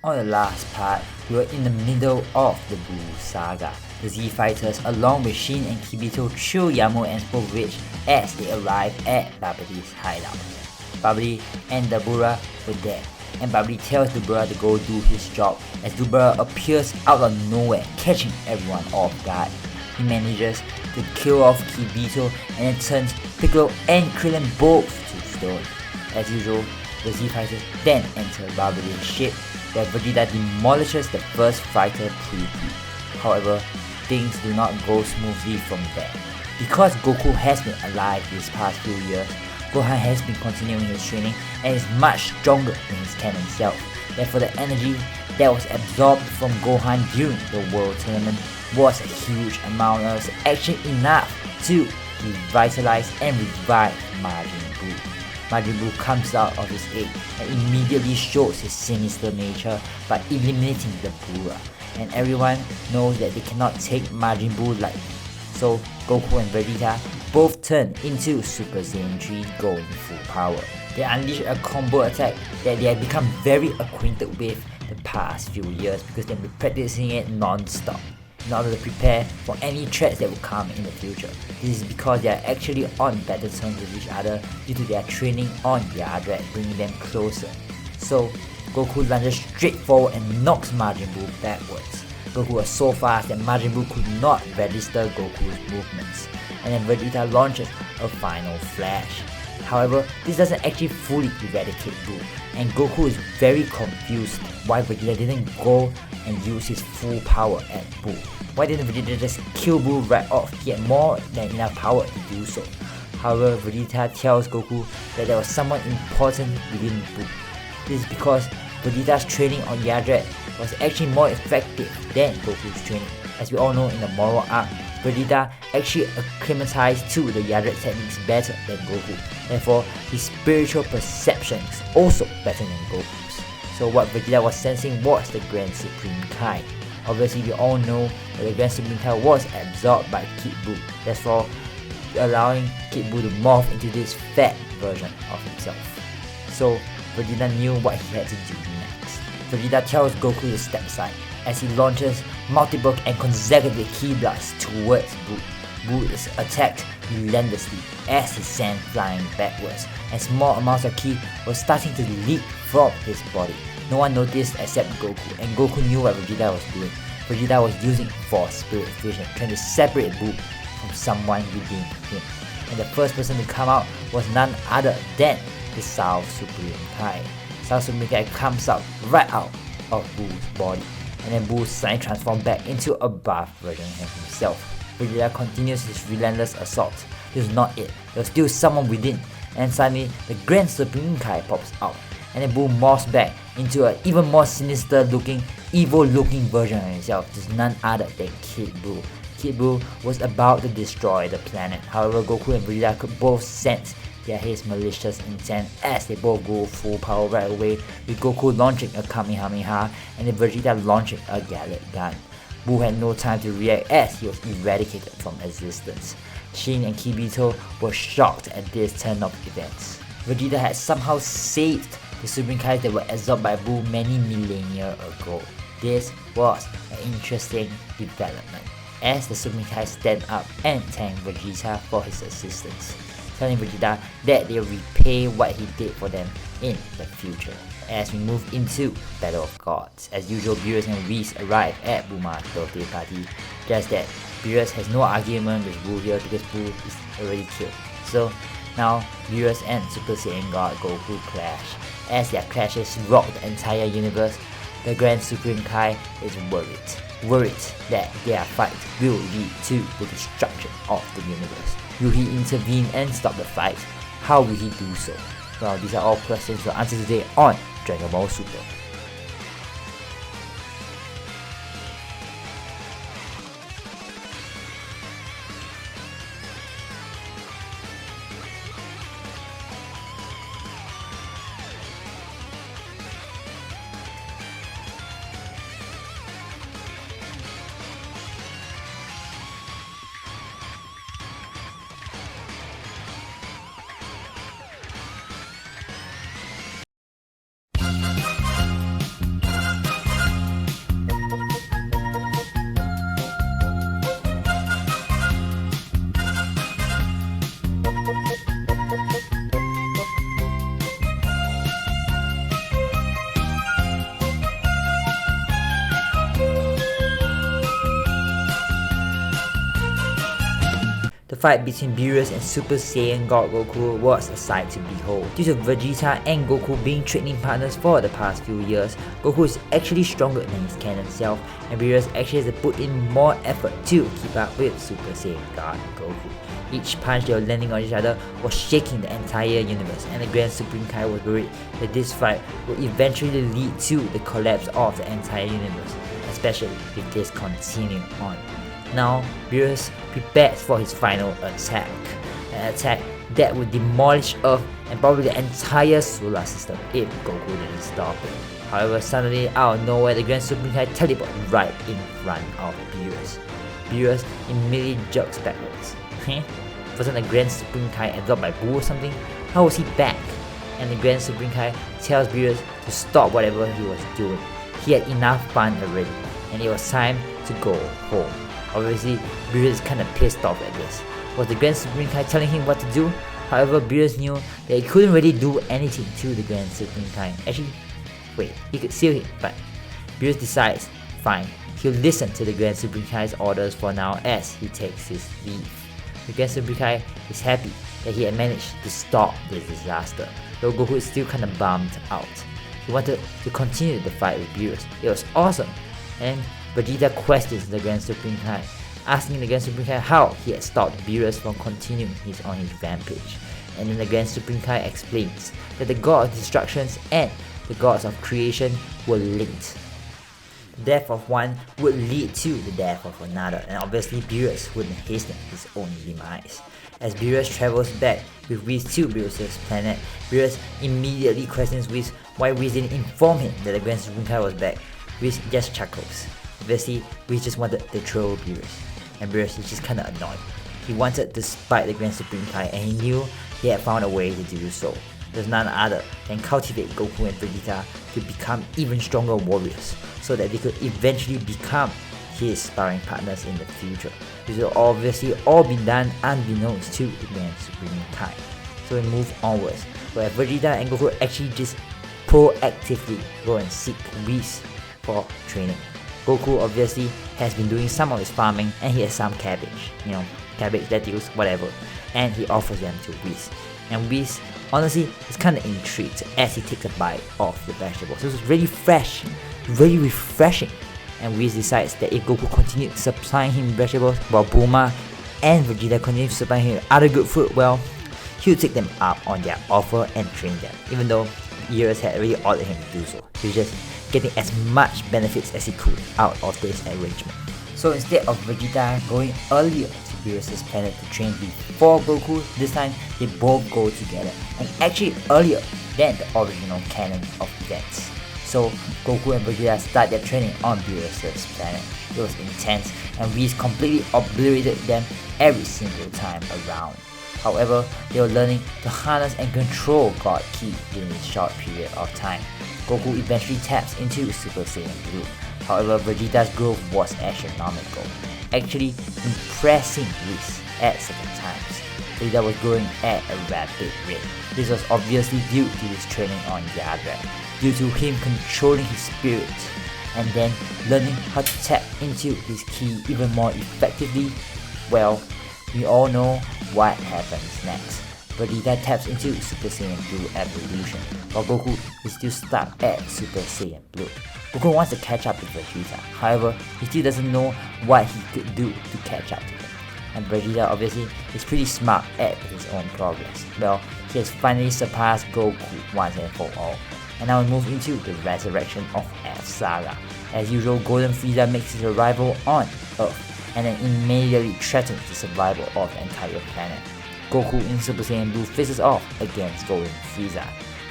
On the last part, we were in the middle of the Buu saga. The Z fighters along with Shin and Kibito threw Yamo and Friedrich as they arrived at Babadi's hideout. Babadi and Dabura were there, and Babadi tells Dabura to go do his job as Dabura appears out of nowhere, catching everyone off guard. He manages to kill off Kibito and then turns Piccolo and Krillin both to stone. As usual, the Z fighters then enter Babadi's ship where Vegeta demolishes the first fighter pretty. However, things do not go smoothly from there. Because Goku has been alive these past few years, Gohan has been continuing his training and is much stronger than his canon self. Therefore, the energy that was absorbed from Gohan during the World Tournament was a huge amount and was actually enough to revitalize and revive Majin Buu. Majin Buu comes out of his egg and immediately shows his sinister nature by eliminating the Buu, and everyone knows that they cannot take Majin Buu lightly. So Goku and Vegeta both turn into Super Saiyan 3 going full power. They unleash a combo attack that they have become very acquainted with the past few years because they've been practicing it non-stop in order to prepare for any threats that will come in the future. This is because they are actually on better terms with each other due to their training on Yadrat, bringing them closer. So Goku lunges straight forward and knocks Majin Buu backwards. Goku was so fast that Majin Buu could not register Goku's movements, and then Vegeta launches a final flash. However, this doesn't actually fully eradicate Buu, and Goku is very confused why Vegeta didn't go and use his full power at Buu. Why didn't Vegeta just kill Buu right off? He had more than enough power to do so. However, Vegeta tells Goku that there was someone important within Buu. This is because Vegeta's training on Yadrat was actually more effective than Goku's training. As we all know, in the moral arc, Vegeta actually acclimatized to the Yadrat techniques better than Goku. Therefore, his spiritual perception is also better than Goku's. So what Vegeta was sensing was the Grand Supreme Kai. Obviously, we all know that the Grand Supreme Kai was absorbed by Kid Buu, therefore allowing Kid Buu to morph into this fat version of himself. So Vegeta knew what he had to do next. Vegeta tells Goku to step aside as he launches multiple and consecutive ki blasts towards Buu. Buu is attacked relentlessly as he sent flying backwards, and small amounts of ki were starting to leak from his body. No one noticed except Goku, and Goku knew what Vegeta was doing. Vegeta was using Force Spirit Fusion, trying to separate Buu from someone within him. And the first person to come out was none other than the South Supreme Kai. South Supreme Kai comes out right out of Buu's body, and then Buu suddenly transforms back into a buff version of himself. Vegeta continues his relentless assault. This is not it. There was still someone within, and suddenly the Grand Supreme Kai pops out, and then Buu morphs back into an even more sinister looking, evil looking version of himself. This is none other than Kid Buu. Kid Buu was about to destroy the planet. However, Goku and Vegeta could both sense his malicious intent as they both go full power right away, with Goku launching a Kamehameha and then Vegeta launching a Gallet Gun. Buu had no time to react as he was eradicated from existence. Shin and Kibito were shocked at this turn of events. Vegeta had somehow saved the Supreme Kais that were absorbed by Buu many millennia ago. This was an interesting development as the Supreme Kais stand up and thank Vegeta for his assistance, telling Vegeta that they'll repay what he did for them in the future. As we move into Battle of Gods, as usual, Beerus and Whis arrive at Bulma's birthday party. Just that Beerus has no argument with Buu here because Buu is already killed. So now Beerus and Super Saiyan God Goku clash. As their clashes rock the entire universe, the Grand Supreme Kai is worried that their fight will lead to the destruction of the universe. Will he intervene and stop the fight? How will he do so? Well, these are all questions to answer today on Dragon Ball Super. fight between Beerus and Super Saiyan God Goku was a sight to behold. Due to Vegeta and Goku being training partners for the past few years, Goku is actually stronger than his canon self, and Beerus actually has to put in more effort to keep up with Super Saiyan God Goku. Each punch they were landing on each other was shaking the entire universe, and the Grand Supreme Kai was worried that this fight would eventually lead to the collapse of the entire universe, especially if this continued on. Now, Beerus prepared for his final attack, an attack that would demolish Earth and probably the entire solar system if Goku didn't stop it. However, suddenly out of nowhere, the Grand Supreme Kai teleported right in front of Beerus. Beerus immediately jerks backwards. Wasn't the Grand Supreme Kai absorbed by Buu or something? How was he back? And the Grand Supreme Kai tells Beerus to stop whatever he was doing. He had enough fun already, and it was time to go home. Obviously, Beerus is kinda pissed off at this. Was the Grand Supreme Kai telling him what to do? However, Beerus knew that he couldn't really do anything to the Grand Supreme Kai. Actually, wait, he could seal him, but Beerus decides, fine, he'll listen to the Grand Supreme Kai's orders for now as he takes his leave. The Grand Supreme Kai is happy that he had managed to stop this disaster, though Goku is still kinda bummed out. He wanted to continue the fight with Beerus. It was awesome, and Vegeta questions the Grand Supreme Kai, asking the Grand Supreme Kai how he had stopped Beerus from continuing on his rampage. And then the Grand Supreme Kai explains that the God of Destructions and the Gods of Creation were linked. The death of one would lead to the death of another, and obviously Beerus wouldn't hasten his own demise. As Beerus travels back with Whis to Beerus' planet, Beerus immediately questions Whis why Whis didn't inform him that the Grand Supreme Kai was back. Whis just chuckles. Obviously, Whis just wanted to troll Beerus, and Beerus is just kinda annoyed. He wanted to spite the Grand Supreme Kai, and he knew he had found a way to do so. There's none other than cultivate Goku and Vegeta to become even stronger warriors, so that they could eventually become his sparring partners in the future. This will obviously all be done unbeknownst to the Grand Supreme Kai. So we move onwards, where Vegeta and Goku actually just proactively go and seek Whis for training. Goku obviously has been doing some of his farming, and he has some cabbage, cabbage, lettuce, whatever, and he offers them to Whis. And Whis honestly is kinda intrigued as he takes a bite of the vegetables. So it's really fresh, very refreshing. And Whis decides that if Goku continued supplying him vegetables while Bulma and Vegeta continue supplying him other good food, well, he'll take them up on their offer and train them, even though Beerus had already ordered him to do so. He was just getting as much benefits as he could out of this arrangement. So instead of Vegeta going earlier to Beerus' planet to train before Goku, this time they both go together, and actually earlier than the original canon of events. So Goku and Vegeta start their training on Beerus' planet. It was intense, and Whis completely obliterated them every single time around. However, they were learning to harness and control God Ki during this short period of time. Goku eventually taps into Super Saiyan Blue. However, Vegeta's growth was astronomical, actually impressing Whis at certain times. Vegeta was growing at a rapid rate. This was obviously due to his training on Yadrat, due to him controlling his spirit, and then learning how to tap into his ki even more effectively. Well, we all know what happens next. Vegeta taps into Super Saiyan Blue evolution, while Goku is still stuck at Super Saiyan Blue. Goku wants to catch up with Vegeta, however, he still doesn't know what he could do to catch up to him. And Vegeta obviously is pretty smart at his own progress. Well, he has finally surpassed Goku once and for all. And now we move into the resurrection of F Saga. As usual, Golden Frieza makes his arrival on Earth, and then immediately threatens the survival of the entire planet. Goku in Super Saiyan Blue faces off against Golden Frieza.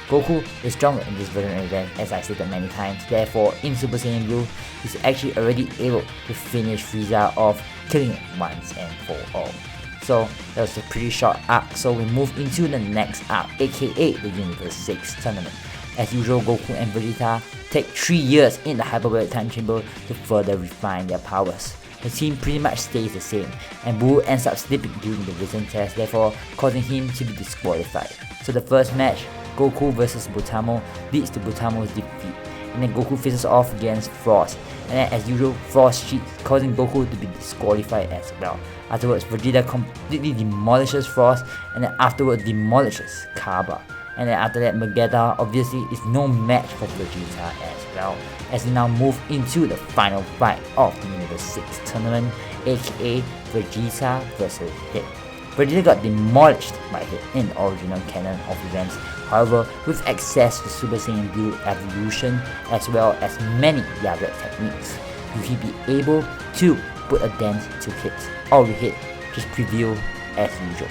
Goku is stronger in this version of event, as I stated many times, therefore in Super Saiyan Blue, he's actually already able to finish Frieza off, killing him once and for all. So that was a pretty short arc, so we move into the next arc, aka the Universe 6 tournament. As usual, Goku and Vegeta take 3 years in the Hyperbolic Time Chamber to further refine their powers. The team pretty much stays the same, and Buu ends up slipping during the written test, therefore causing him to be disqualified. So the first match, Goku vs Butamo, leads to Butamo's defeat, and then Goku faces off against Frost, and then as usual Frost cheats, causing Goku to be disqualified as well. Afterwards, Vegeta completely demolishes Frost, and then afterwards demolishes Kaba. And then after that, Vegeta obviously is no match for Vegeta as well, as we now move into the final fight of the Universe 6 tournament, aka Vegeta vs Hit. Vegeta got demolished by Hit in the original canon of events. However, with access to Super Saiyan Blue evolution as well as many Yadrat techniques, will he be able to put a dent to Hit, or will Hit just prevail as usual?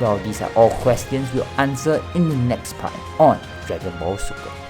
Well, these are all questions we'll answer in the next part on Dragon Ball Super.